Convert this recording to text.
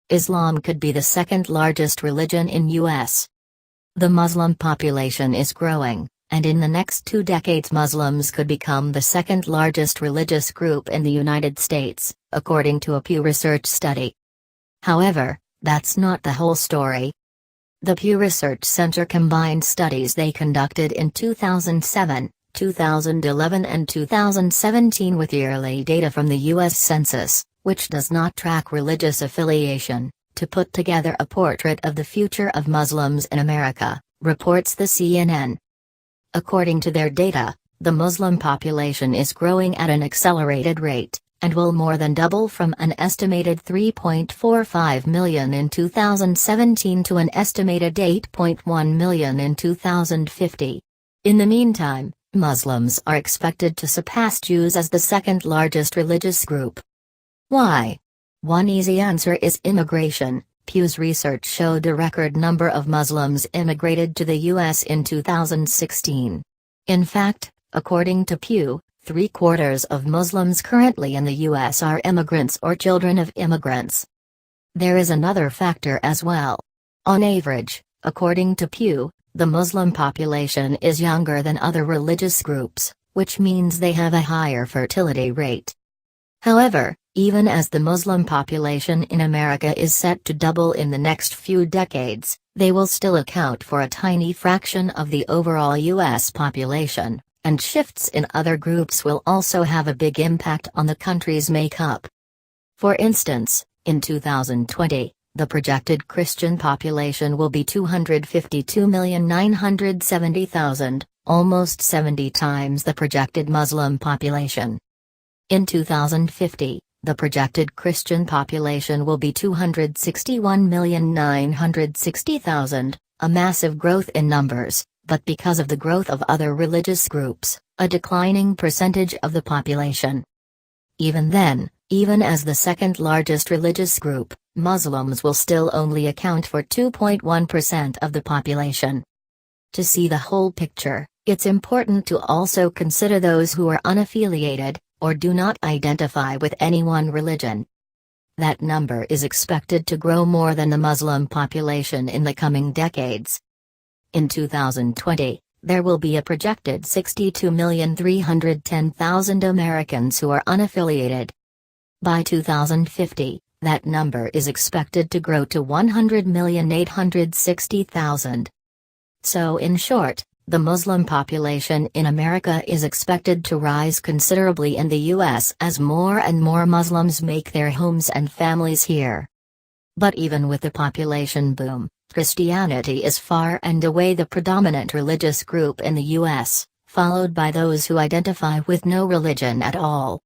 Islam could be the second largest religion in U.S. The Muslim population is growing, and in the next 2 decades Muslims could become the second largest religious group in the United States, according to a Pew Research study. However, that's not the whole story. The Pew Research Center combined studies they conducted in 2007, 2011 and 2017 with yearly data from the U.S. Census, which does not track religious affiliation, to put together a portrait of the future of Muslims in America, reports the CNN. According to their data, the Muslim population is growing at an accelerated rate, and will more than double from an estimated 3.45 million in 2017 to an estimated 8.1 million in 2050. In the meantime, Muslims are expected to surpass Jews as the second largest religious group. Why? One easy answer is immigration. Pew's research showed a record number of Muslims immigrated to the U.S. in 2016. In fact, according to Pew, 3/4 of Muslims currently in the U.S. are immigrants or children of immigrants. There is another factor as well. On average, according to Pew, the Muslim population is younger than other religious groups, which means they have a higher fertility rate. However, even as the Muslim population in America is set to double in the next few decades, they will still account for a tiny fraction of the overall U.S. population, and shifts in other groups will also have a big impact on the country's makeup. For instance, in 2020, the projected Christian population will be 252,970,000, almost 70 times the projected Muslim population. In 2050, the projected Christian population will be 261,960,000, a massive growth in numbers, but because of the growth of other religious groups, a declining percentage of the population. Even then, even as the second largest religious group, Muslims will still only account for 2.1% of the population. To see the whole picture, it's important to also consider those who are unaffiliated, or do not identify with any one religion. That number is expected to grow more than the Muslim population in the coming decades. In 2020, there will be a projected 62,310,000 Americans who are unaffiliated. By 2050, that number is expected to grow to 100,860,000. So in short, the Muslim population in America is expected to rise considerably in the U.S. as more and more Muslims make their homes and families here. But even with the population boom, Christianity is far and away the predominant religious group in the U.S., followed by those who identify with no religion at all.